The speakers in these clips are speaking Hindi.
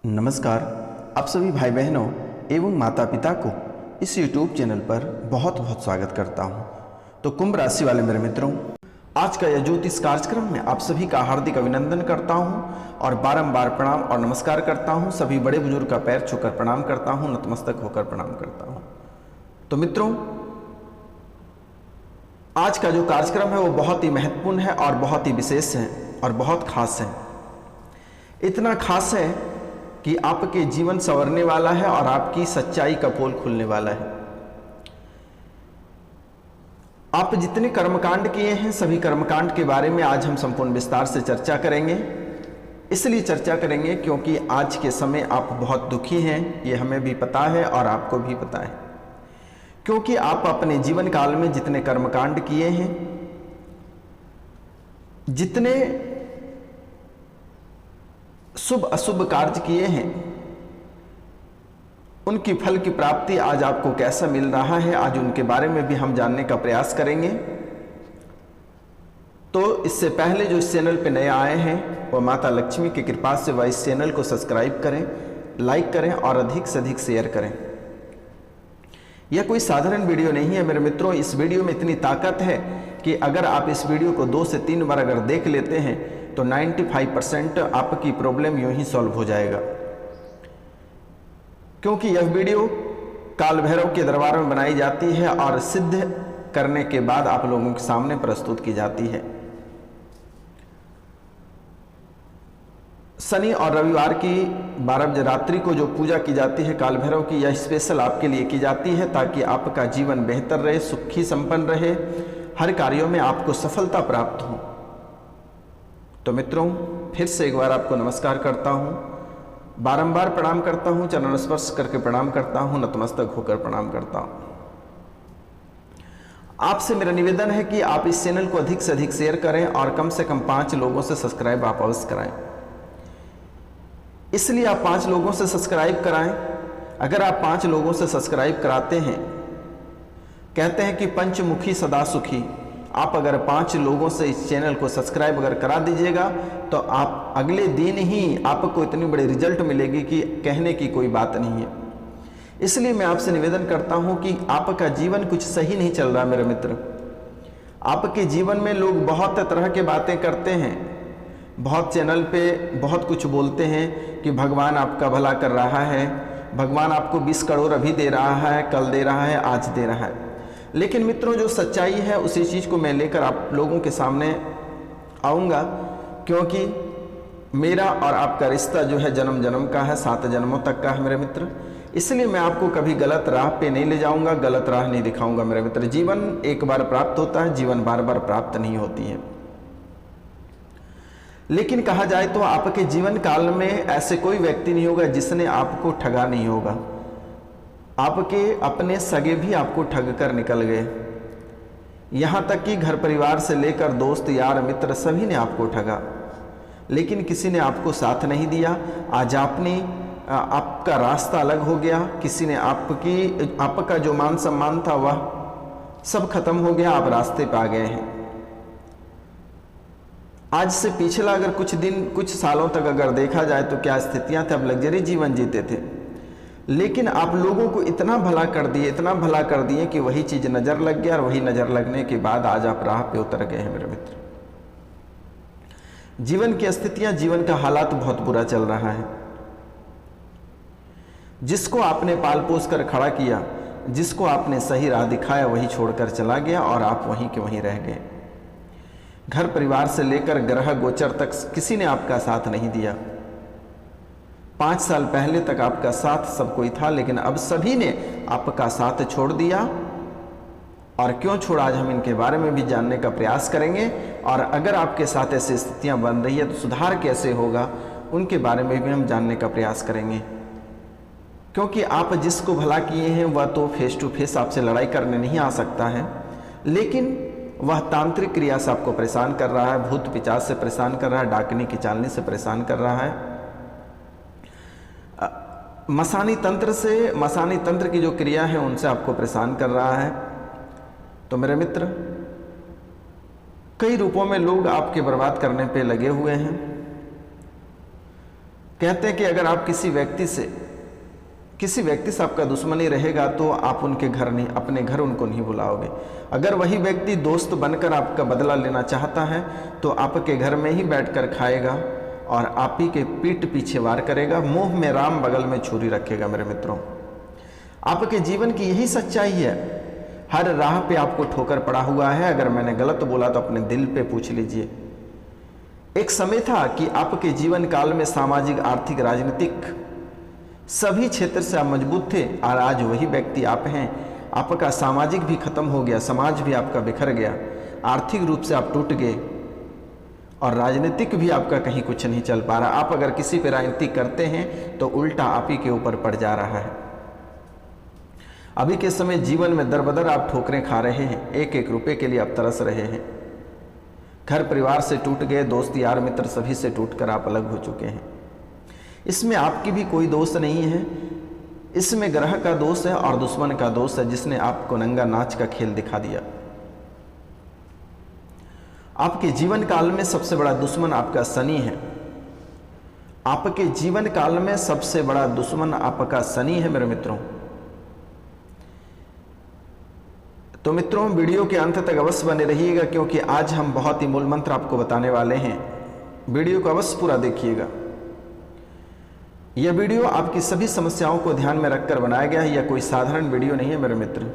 नमस्कार। आप सभी भाई बहनों एवं माता पिता को इस YouTube चैनल पर बहुत बहुत स्वागत करता हूं। तो कुंभ राशि वाले मेरे मित्रों, आज का यह ज्योतिष कार्यक्रम में आप सभी का हार्दिक अभिनंदन करता हूं और बारंबार प्रणाम और नमस्कार करता हूं। सभी बड़े बुजुर्ग का पैर छूकर प्रणाम करता हूं, नतमस्तक होकर प्रणाम करता हूं। तो मित्रों, आज का जो कार्यक्रम है वो बहुत ही महत्वपूर्ण है और बहुत ही विशेष है और बहुत खास है। इतना खास है कि आपके जीवन संवरने वाला है और आपकी सच्चाई का पोल खुलने वाला है। आप जितने कर्मकांड किए हैं सभी कर्मकांड के बारे में आज हम संपूर्ण विस्तार से चर्चा करेंगे। इसलिए चर्चा करेंगे क्योंकि आज के समय आप बहुत दुखी हैं, ये हमें भी पता है और आपको भी पता है, क्योंकि आप अपने जीवन काल में जितने कर्मकांड किए हैं, जितने शुभ अशुभ कार्य किए हैं, उनकी फल की प्राप्ति आज आपको कैसा मिल रहा है, आज उनके बारे में भी हम जानने का प्रयास करेंगे। तो इससे पहले जो इस चैनल पे नए आए हैं वह माता लक्ष्मी की कृपा से वह इस चैनल को सब्सक्राइब करें, लाइक करें और अधिक से अधिक शेयर करें। यह कोई साधारण वीडियो नहीं है मेरे मित्रों। इस वीडियो में इतनी ताकत है कि अगर आप इस वीडियो को 2 से 3 बार अगर देख लेते हैं तो 95% आपकी प्रॉब्लम यूं ही सॉल्व हो जाएगा, क्योंकि यह वीडियो काल भैरव के दरबार में बनाई जाती है और सिद्ध करने के बाद आप लोगों के सामने प्रस्तुत की जाती है। शनि और रविवार की 12 बजे रात्रि को जो पूजा की जाती है काल भैरव की, यह स्पेशल आपके लिए की जाती है ताकि आपका जीवन बेहतर रहे, सुखी संपन्न रहे, हर कार्यों में आपको सफलता प्राप्त हो। तो मित्रों, फिर से एक बार आपको नमस्कार करता हूं, बारंबार प्रणाम करता हूं, चरण स्पर्श करके प्रणाम करता हूं, नतमस्तक होकर प्रणाम करता हूं। आपसे मेरा निवेदन है कि आप इस चैनल को अधिक से अधिक शेयर करें और कम से कम 5 लोगों से सब्सक्राइब आप अवश्य कराएं। इसलिए आप 5 लोगों से सब्सक्राइब कराएं। अगर आप 5 लोगों से सब्सक्राइब कराते हैं, कहते हैं कि पंचमुखी सदा सुखी, आप अगर 5 लोगों से इस चैनल को सब्सक्राइब अगर करा दीजिएगा तो आप अगले दिन ही आपको इतनी बड़ी रिजल्ट मिलेगी कि कहने की कोई बात नहीं है। इसलिए मैं आपसे निवेदन करता हूं कि आपका जीवन कुछ सही नहीं चल रहा मेरे मित्र। आपके जीवन में लोग बहुत तरह के बातें करते हैं, बहुत चैनल पे बहुत कुछ बोलते हैं कि भगवान आपका भला कर रहा है, भगवान आपको 20 करोड़ अभी दे रहा है, कल दे रहा है, आज दे रहा है। लेकिन मित्रों, जो सच्चाई है उसी चीज़ को मैं लेकर आप लोगों के सामने आऊँगा, क्योंकि मेरा और आपका रिश्ता जो है जन्म जन्म का है, 7 जन्मों तक का है मेरे मित्र। इसलिए मैं आपको कभी गलत राह पे नहीं ले जाऊँगा, गलत राह नहीं दिखाऊँगा मेरे मित्र। जीवन एक बार प्राप्त होता है, जीवन बार बार प्राप्त नहीं होती है। लेकिन कहा जाए तो आपके जीवन काल में ऐसे कोई व्यक्ति नहीं होगा जिसने आपको ठगा नहीं होगा। आपके अपने सगे भी आपको ठग कर निकल गए, यहाँ तक कि घर परिवार से लेकर दोस्त यार मित्र सभी ने आपको ठगा, लेकिन किसी ने आपको साथ नहीं दिया। आज आपका रास्ता अलग हो गया, किसी ने आपका जो मान सम्मान था वह सब खत्म हो गया, आप रास्ते पे आ गए हैं। आज से पिछला अगर कुछ सालों तक अगर देखा जाए तो क्या स्थितियां थी, अब लग्जरी जीवन जीते थे, लेकिन आप लोगों को इतना भला कर दिए, इतना भला कर दिए कि वही चीज नजर लग गया और वही नजर लगने के बाद आज आप राह पे उतर गए हैं मेरे मित्र। जीवन की स्थितियां, जीवन का हालात बहुत बुरा चल रहा है। जिसको आपने पाल पोस कर खड़ा किया, जिसको आपने सही राह दिखाया, वही छोड़कर चला गया और आप वहीं के वहीं रह गए। घर परिवार से लेकर ग्रह गोचर तक किसी ने आपका साथ नहीं दिया। 5 साल पहले तक आपका साथ सब कोई था, लेकिन अब सभी ने आपका साथ छोड़ दिया। और क्यों छोड़ा, आज हम इनके बारे में भी जानने का प्रयास करेंगे। और अगर आपके साथ ऐसी स्थितियां बन रही है तो सुधार कैसे होगा, उनके बारे में भी हम जानने का प्रयास करेंगे। क्योंकि आप जिसको भला किए हैं वह तो फेस टू फेस आपसे लड़ाई करने नहीं आ सकता है, लेकिन वह तांत्रिक क्रिया से आपको परेशान कर रहा है, भूत पिशाच से परेशान कर रहा है, डाकनी की चालनी से परेशान कर रहा है, मसानी तंत्र की जो क्रिया है उनसे आपको परेशान कर रहा है। तो मेरे मित्र, कई रूपों में लोग आपके बर्बाद करने पे लगे हुए हैं। कहते हैं कि अगर आप किसी व्यक्ति से आपका दुश्मनी रहेगा तो आप उनके घर नहीं, अपने घर उनको नहीं बुलाओगे। अगर वही व्यक्ति दोस्त बनकर आपका बदला लेना चाहता है तो आपके घर में ही बैठकर खाएगा और आप ही के पीठ पीछे वार करेगा, मुंह में राम बगल में छुरी रखेगा। मेरे मित्रों, आपके जीवन की यही सच्चाई है। हर राह पे आपको ठोकर पड़ा हुआ है। अगर मैंने गलत बोला तो अपने दिल पे पूछ लीजिए। एक समय था कि आपके जीवन काल में सामाजिक, आर्थिक, राजनीतिक सभी क्षेत्र से आप मजबूत थे और आज वही व्यक्ति आप हैं। आपका सामाजिक भी खत्म हो गया, समाज भी आपका बिखर गया, आर्थिक रूप से आप टूट गए और राजनीतिक भी आपका कहीं कुछ नहीं चल पा रहा। आप अगर किसी पे राजनीति करते हैं तो उल्टा आप ही के ऊपर पड़ जा रहा है। अभी के समय जीवन में दरबदर आप ठोकरें खा रहे हैं, एक एक रुपए के लिए आप तरस रहे हैं। घर परिवार से टूट गए, दोस्त यार मित्र सभी से टूटकर आप अलग हो चुके हैं। इसमें आपकी भी कोई दोस्त नहीं है, इसमें ग्रह का दोष है और दुश्मन का दोष है जिसने आपको नंगा नाच का खेल दिखा दिया। आपके जीवन काल में सबसे बड़ा दुश्मन आपका शनि है। आपके जीवन काल में सबसे बड़ा दुश्मन आपका शनि है मेरे मित्रों। तो मित्रों, वीडियो के अंत तक अवश्य बने रहिएगा क्योंकि आज हम बहुत ही मूल मंत्र आपको बताने वाले हैं। वीडियो को अवश्य पूरा देखिएगा। यह वीडियो आपकी सभी समस्याओं को ध्यान में रखकर बनाया गया है। यह कोई साधारण वीडियो नहीं है मेरे मित्र।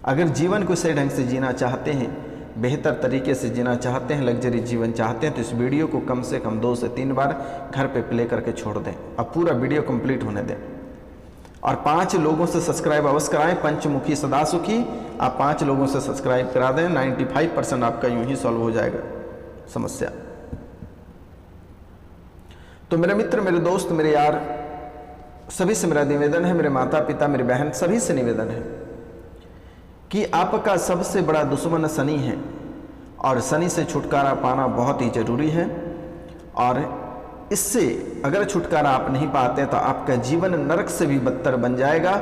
अगर जीवन को सही ढंग से जीना चाहते हैं, बेहतर तरीके से जीना चाहते हैं, लग्जरी जीवन चाहते हैं तो इस वीडियो को कम से कम 2 से 3 बार घर पे प्ले करके छोड़ दें। अब पूरा वीडियो कंप्लीट होने दें और 5 लोगों से सब्सक्राइब अवश्य कराएं। पंचमुखी सदा सुखी आप 5 लोगों से सब्सक्राइब करा दें। 95% आपका यूं ही सॉल्व हो जाएगा समस्या। तो मेरे मित्र, मेरे दोस्त, मेरे यार सभी से मेरा निवेदन है, मेरे माता पिता, मेरी बहन सभी से निवेदन है कि आपका सबसे बड़ा दुश्मन शनि है और शनि से छुटकारा पाना बहुत ही जरूरी है। और इससे अगर छुटकारा आप नहीं पाते तो आपका जीवन नरक से भी बदतर बन जाएगा।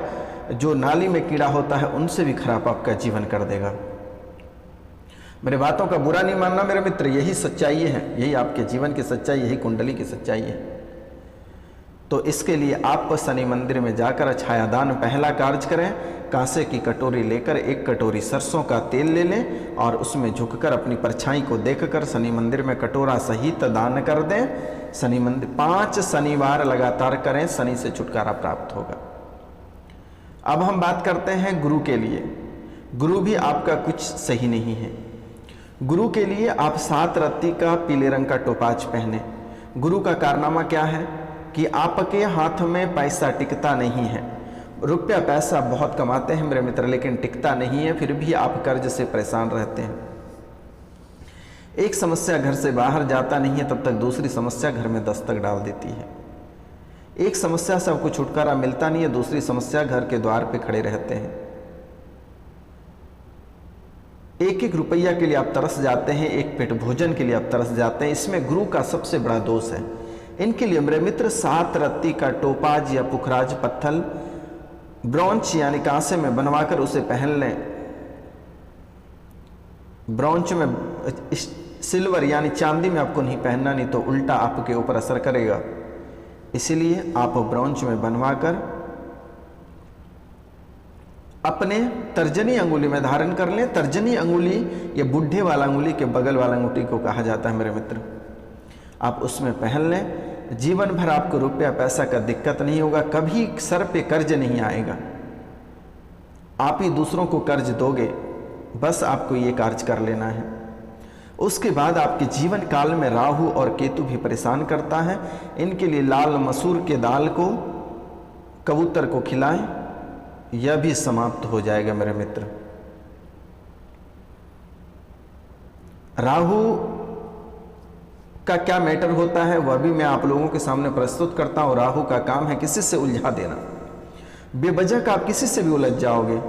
जो नाली में कीड़ा होता है उनसे भी खराब आपका जीवन कर देगा। मेरे बातों का बुरा नहीं मानना मेरे मित्र, यही सच्चाई है, यही आपके जीवन की सच्चाई, यही कुंडली की सच्चाई है। तो इसके लिए आप शनि मंदिर में जाकर छायादान पहला कार्य करें। कांसे की कटोरी लेकर 1 कटोरी सरसों का तेल ले लें और उसमें झुककर अपनी परछाई को देखकर शनि मंदिर में कटोरा सहित दान कर दें। शनि मंदिर 5 शनिवार लगातार करें, शनि से छुटकारा प्राप्त होगा। अब हम बात करते हैं गुरु के लिए। गुरु भी आपका कुछ सही नहीं है। गुरु के लिए आप 7 रत्ती का पीले रंग का टोपाज पहने। गुरु का कारनामा क्या है कि आपके हाथ में पैसा टिकता नहीं है। रुपया पैसा बहुत कमाते हैं मेरे मित्र, लेकिन टिकता नहीं है, फिर भी आप कर्ज से परेशान रहते हैं। एक समस्या घर से बाहर जाता नहीं है तब तक दूसरी समस्या घर में दस्तक डाल देती है। एक समस्या से आपको छुटकारा मिलता नहीं है, दूसरी समस्या घर के द्वार पे खड़े रहते हैं। 1-1 रुपया के लिए आप तरस जाते हैं, एक पेट भोजन के लिए आप तरस जाते हैं। इसमें गुरु का सबसे बड़ा दोष है। इनके लिए मेरे मित्र 7 रत्ती का टोपाज या पुखराज पत्थर ब्रॉन्ज यानी कांसे में बनवाकर उसे पहन लें। ब्रॉन्ज में, सिल्वर यानी चांदी में आपको नहीं पहनना, नहीं तो उल्टा आपके ऊपर असर करेगा। इसीलिए आप ब्रॉन्ज में बनवाकर अपने तर्जनी अंगुली में धारण कर लें। तर्जनी अंगुली ये बुढ़े वाला अंगुली के बगल वाला अंगूठी को कहा जाता है मेरे मित्र। आप उसमें पहन लें। जीवन भर आपको रुपया पैसा का दिक्कत नहीं होगा, कभी सर पे कर्ज नहीं आएगा। आप ही दूसरों को कर्ज दोगे, बस आपको ये कार्य कर लेना है। उसके बाद आपके जीवन काल में राहु और केतु भी परेशान करता है। इनके लिए लाल मसूर के दाल को कबूतर को खिलाएं, यह भी समाप्त हो जाएगा मेरे मित्र। राहु का क्या मैटर होता है वह भी मैं आप लोगों के सामने प्रस्तुत करता हूं। राहु का काम है किसी से उलझा देना। बेवजह का आप किसी से भी उलझ जाओगे,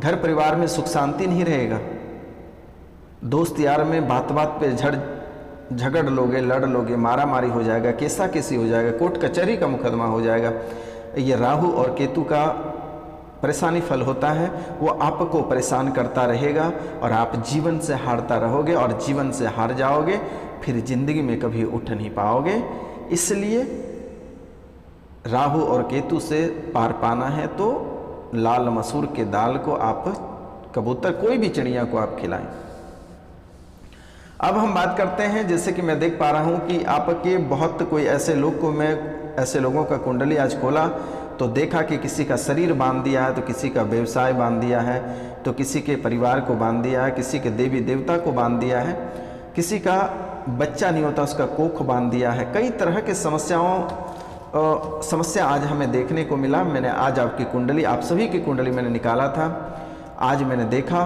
घर परिवार में सुख शांति नहीं रहेगा। दोस्त यार में बात बात पे झगड़ लोगे, लड़ लोगे, मारा मारी हो जाएगा, केसा केसी हो जाएगा, कोर्ट कचहरी का मुकदमा हो जाएगा। ये राहु और केतु का परेशानी फल होता है, वो आपको परेशान करता रहेगा और आप जीवन से हारता रहोगे और जीवन से हार जाओगे, फिर जिंदगी में कभी उठ नहीं पाओगे। इसलिए राहु और केतु से पार पाना है तो लाल मसूर के दाल को आप कबूतर कोई भी चिड़िया को आप खिलाएं। अब हम बात करते हैं, जैसे कि मैं देख पा रहा हूं कि आपके बहुत कोई ऐसे लोग को मैं ऐसे लोगों का कुंडली आज खोला तो देखा कि किसी का शरीर बांध दिया है, तो किसी का व्यवसाय बांध दिया है, तो किसी के परिवार को बांध दिया है, किसी के देवी देवता को बांध दिया है, किसी का बच्चा नहीं होता उसका कोख बांध दिया है। कई तरह के समस्या आज हमें देखने को मिला। मैंने आज आपकी कुंडली, आप सभी की कुंडली मैंने निकाला था। आज मैंने देखा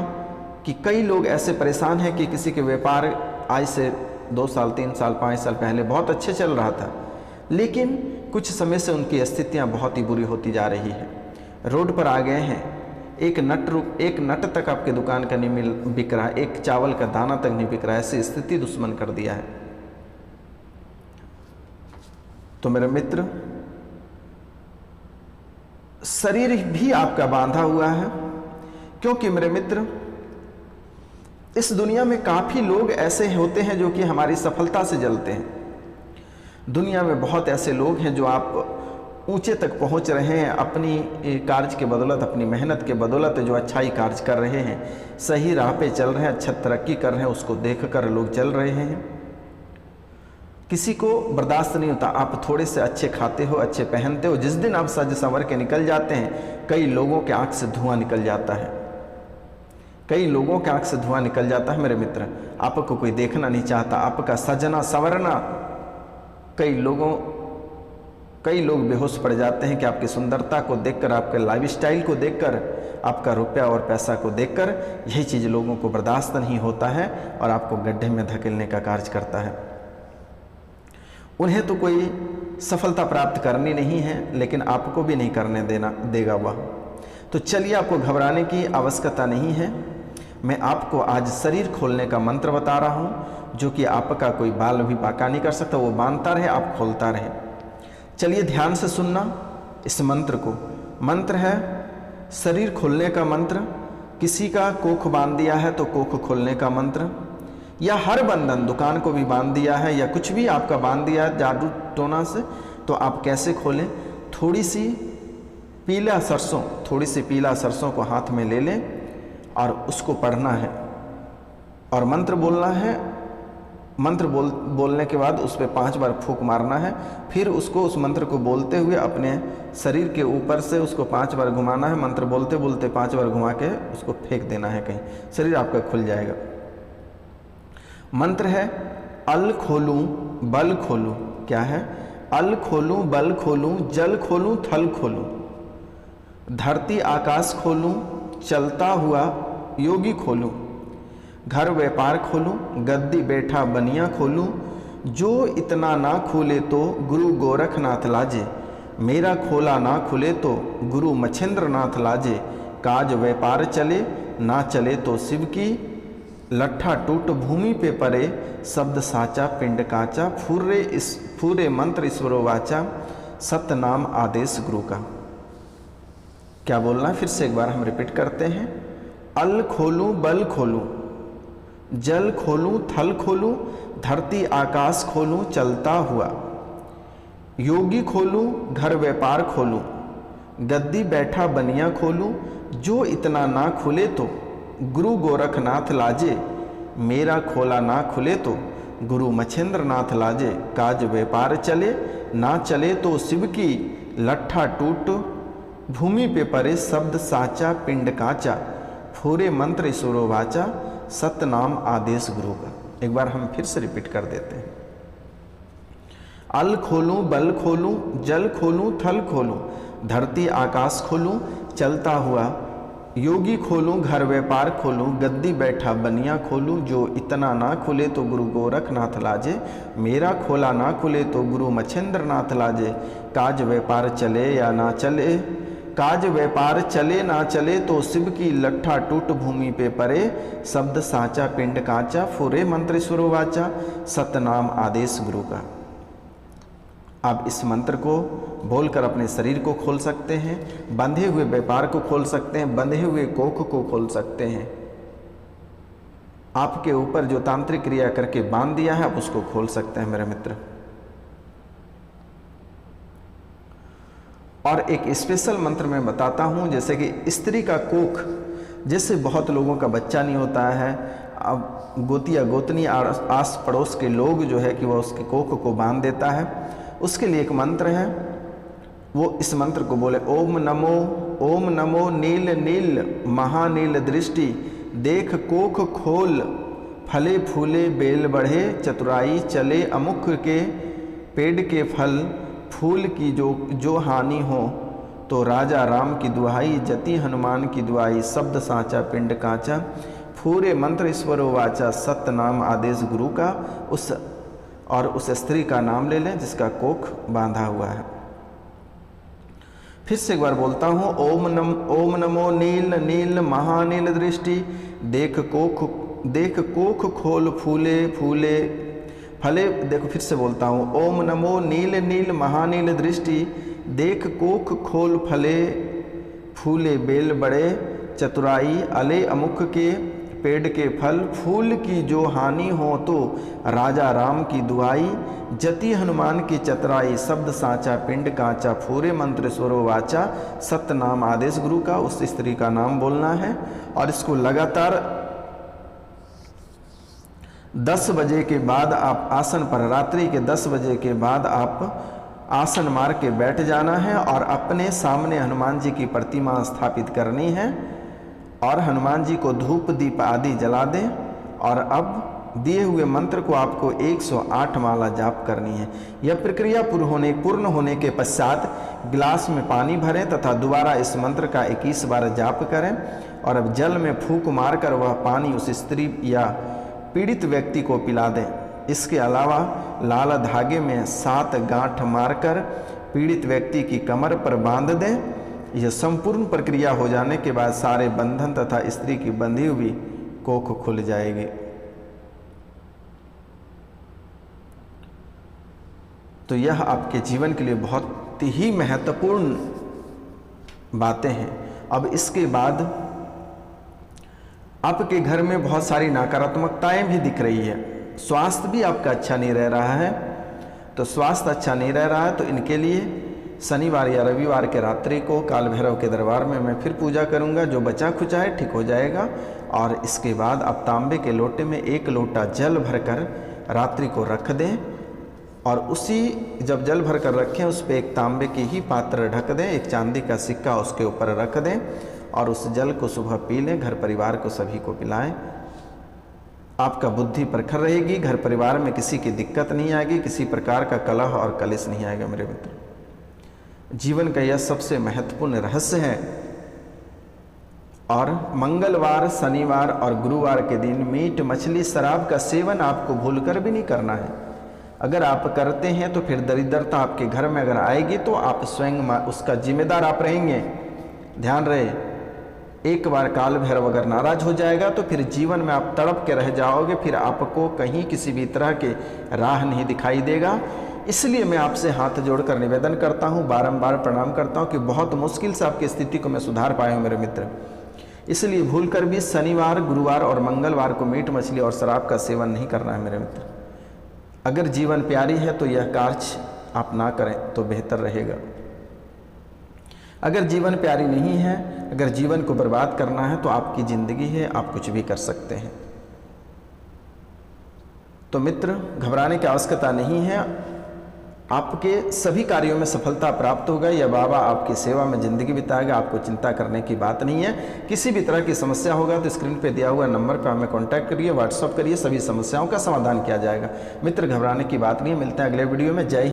कि कई लोग ऐसे परेशान हैं कि किसी के व्यापार आज से 2 साल 3 साल 5 साल पहले बहुत अच्छे चल रहा था, लेकिन कुछ समय से उनकी स्थितियां बहुत ही बुरी होती जा रही है। रोड पर आ गए हैं, एक नट तक आपके दुकान का नहीं बिक रहा, एक चावल का दाना तक नहीं बिक रहा, ऐसी स्थिति दुश्मन कर दिया है। तो मेरे मित्र, शरीर भी आपका बांधा हुआ है, क्योंकि मेरे मित्र इस दुनिया में काफी लोग ऐसे होते हैं जो कि हमारी सफलता से जलते हैं। दुनिया में बहुत ऐसे लोग हैं जो आप ऊंचे तक पहुंच रहे हैं अपनी कार्य के बदौलत, अपनी मेहनत के बदौलत, जो अच्छाई कार्य कर रहे हैं, सही राह पे चल रहे हैं, अच्छा तरक्की कर रहे हैं, उसको देखकर लोग चल रहे हैं। किसी को बर्दाश्त नहीं होता, आप थोड़े से अच्छे खाते हो, अच्छे पहनते हो, जिस दिन आप सज संवर के निकल जाते हैं, कई लोगों के आंख से धुआं निकल जाता है, कई लोगों के आंख से धुआं निकल जाता है। मेरे मित्र, आपको कोई देखना नहीं चाहता, आपका सजना संवरना, कई लोग बेहोश पड़ जाते हैं कि आपकी सुंदरता को देखकर, आपके लाइफस्टाइल को देखकर, आपका रुपया और पैसा को देखकर, यही चीज़ लोगों को बर्दाश्त नहीं होता है और आपको गड्ढे में धकेलने का कार्य करता है। उन्हें तो कोई सफलता प्राप्त करनी नहीं है, लेकिन आपको भी नहीं करने देगा वह। तो चलिए, आपको घबराने की आवश्यकता नहीं है। मैं आपको आज शरीर खोलने का मंत्र बता रहा हूं, जो कि आपका कोई बाल भी बांका नहीं कर सकता, वो बांधता रहे, आप खोलता रहे। चलिए ध्यान से सुनना इस मंत्र को। मंत्र है शरीर खोलने का मंत्र। किसी का कोख बांध दिया है तो कोख खोलने का मंत्र, या हर बंधन, दुकान को भी बांध दिया है या कुछ भी आपका बांध दिया है जादू टोना से, तो आप कैसे खोलें? थोड़ी सी पीला सरसों को हाथ में ले लें और उसको पढ़ना है और मंत्र बोलना है। मंत्र बोलने के बाद उस पर 5 बार फूंक मारना है। फिर उसको, उस मंत्र को बोलते हुए अपने शरीर के ऊपर से उसको 5 बार घुमाना है। मंत्र बोलते बोलते 5 बार घुमा के उसको फेंक देना है कहीं, शरीर आपका खुल जाएगा। मंत्र है अल खोलूं बल खोलूं। क्या है? अल खोलूं बल खोलूं, जल खोलूं थल खोलूं, धरती आकाश खोलूं, चलता हुआ योगी खोलूं, घर व्यापार खोलूं, गद्दी बैठा बनिया खोलूं, जो इतना ना खुले तो गुरु गोरखनाथ लाजे, मेरा खोला ना खुले तो गुरु मच्छेंद्र नाथ लाजे, काज व्यापार चले ना चले तो शिव की, लट्ठा टूट भूमि पे परे, शब्द साचा पिंड काचा, फूरे मंत्र ईश्वरो वाचा, सत्य नाम आदेश गुरु का। क्या बोलना है? फिर से एक बार हम रिपीट करते हैं। अल खोलूं बल खोलूं, जल खोलूं थल खोलूं, धरती आकाश खोलूं, चलता हुआ योगी खोलूं, घर व्यापार खोलूं, गद्दी बैठा बनिया खोलूं, जो इतना ना खुले तो गुरु गोरखनाथ लाजे, मेरा खोला ना खुले तो गुरु मच्छेंद्र नाथ लाजे, काज व्यापार चले ना चले तो शिव की, लट्ठा टूट भूमि पे परे, शब्द साचा पिंड काचा, फूरे मंत्र ईश्वरो वाचा, सत्य नाम आदेश गुरु का। एक बार हम फिर से रिपीट कर देते हैं। अल खोलूं बल खोलूं, जल खोलूं थल खोलूं, धरती आकाश खोलूं, चलता हुआ योगी खोलूं, घर व्यापार खोलूं, गद्दी बैठा बनिया खोलूं, जो इतना ना खुले तो गुरु गोरखनाथ लाजे, मेरा खोला ना खुले तो गुरु मच्छेंद्र नाथ लाजे, काज व्यापार चले या ना चले, काज व्यापार चले ना चले तो शिव की, लट्ठा टूट भूमि पे परे, शब्द साचा पिंड काचा, फुरे मंत्र ईश्वरो वाचा, सतनाम आदेश गुरु का। आप इस मंत्र को बोलकर अपने शरीर को खोल सकते हैं, बंधे हुए व्यापार को खोल सकते हैं, बंधे हुए कोख को खोल सकते हैं। आपके ऊपर जो तांत्रिक क्रिया करके बांध दिया है, आप उसको खोल सकते हैं मेरे मित्र। और एक स्पेशल मंत्र मैं बताता हूँ, जैसे कि स्त्री का कोख, जैसे बहुत लोगों का बच्चा नहीं होता है, अब गोतिया गोतनी आस पड़ोस के लोग जो है कि वह उसके कोख को बांध देता है, उसके लिए एक मंत्र है। वो इस मंत्र को बोले, ओम नमो नील नील महानील दृष्टि, देख कोख खोल फले फूले बेल बढ़े, चतुराई चले अमुख के पेड़ के फल, फूल की जो हानि हो तो राजा राम की दुहाई, जति हनुमान की दुहाई, शब्द साचा पिंड कांचा, पूरे मंत्र ईश्वरो वाचा, सत्य नाम आदेश गुरु का। उस स्त्री का नाम ले लें जिसका कोख बांधा हुआ है। फिर से एक बार बोलता हूँ, ओम नमो नील नील महानील दृष्टि, देख कोख खोल फूले फूले फले। देखो फिर से बोलता हूँ, ओम नमो नील नील महानील दृष्टि, देख कोख खोल फले फूले बेल बड़े, चतुराई अले अमुख के पेड़ के फल, फूल की जो हानि हो तो राजा राम की दुहाई, जति हनुमान की चतुराई, शब्द साचा पिंड कांचा, पूरे मंत्र स्वरो वाचा, सत्य नाम आदेश गुरु का। उस स्त्री का नाम बोलना है और इसको लगातार 10 बजे के बाद आप आसन पर, रात्रि के 10 बजे के बाद आप आसन मार के बैठ जाना है और अपने सामने हनुमान जी की प्रतिमा स्थापित करनी है और हनुमान जी को धूप दीप आदि जला दें। और अब दिए हुए मंत्र को आपको 108 माला जाप करनी है। यह प्रक्रिया पूर्ण होने के पश्चात गिलास में पानी भरें तथा दोबारा इस मंत्र का 21 बार जाप करें और अब जल में फूंक मारकर वह पानी उस स्त्री या पीड़ित व्यक्ति को पिला दें। इसके अलावा लाल धागे में 7 गांठ मारकर पीड़ित व्यक्ति की कमर पर बांध दें। यह संपूर्ण प्रक्रिया हो जाने के बाद सारे बंधन तथा स्त्री की बंधी हुई कोख खुल जाएगी। तो यह आपके जीवन के लिए बहुत ही महत्वपूर्ण बातें हैं। अब इसके बाद आपके घर में बहुत सारी नकारात्मकताएं भी दिख रही है, स्वास्थ्य भी आपका अच्छा नहीं रह रहा है। तो स्वास्थ्य अच्छा नहीं रह रहा है तो इनके लिए शनिवार या रविवार के रात्रि को काल भैरव के दरबार में मैं फिर पूजा करूंगा, जो बचा खुचा है ठीक हो जाएगा। और इसके बाद आप तांबे के लोटे में 1 लोटा जल भरकर रात्रि को रख दें और उसी जब जल भरकर रखें उस पर एक तांबे की ही पात्र ढक दें, एक चांदी का सिक्का उसके ऊपर रख दें और उस जल को सुबह पी लें। घर परिवार को सभी को पिलाएं। आपका बुद्धि प्रखर रहेगी, घर परिवार में किसी की दिक्कत नहीं आएगी, किसी प्रकार का कलह और कलेश नहीं आएगा। मेरे मित्र, जीवन का यह सबसे महत्वपूर्ण रहस्य है। और मंगलवार, शनिवार और गुरुवार के दिन मीट मछली शराब का सेवन आपको भूलकर भी नहीं करना है। अगर आप करते हैं तो फिर दरिद्रता आपके घर में अगर आएगी तो आप स्वयं उसका जिम्मेदार आप रहेंगे। ध्यान रहे, एक बार काल भैरव अगर नाराज हो जाएगा तो फिर जीवन में आप तड़प के रह जाओगे, फिर आपको कहीं किसी भी तरह के राह नहीं दिखाई देगा। इसलिए मैं आपसे हाथ जोड़कर निवेदन करता हूँ, बारंबार प्रणाम करता हूँ कि बहुत मुश्किल से आपकी स्थिति को मैं सुधार पाया हूँ मेरे मित्र। इसलिए भूलकर भी शनिवार, गुरुवार और मंगलवार को मीट मछली और शराब का सेवन नहीं करना है मेरे मित्र। अगर जीवन प्यारी है तो यह कार्य आप ना करें तो बेहतर रहेगा। अगर जीवन प्यारी नहीं है, अगर जीवन को बर्बाद करना है तो आपकी ज़िंदगी है, आप कुछ भी कर सकते हैं। तो मित्र, घबराने की आवश्यकता नहीं है, आपके सभी कार्यों में सफलता प्राप्त होगा। यह बाबा आपकी सेवा में ज़िंदगी बिताएगा, आपको चिंता करने की बात नहीं है। किसी भी तरह की समस्या होगा तो स्क्रीन पे दिया हुआ नंबर पर हमें कांटेक्ट करिए, व्हाट्सअप करिए, सभी समस्याओं का समाधान किया जाएगा। मित्र, घबराने की बात नहीं है। मिलते हैं अगले वीडियो में। जय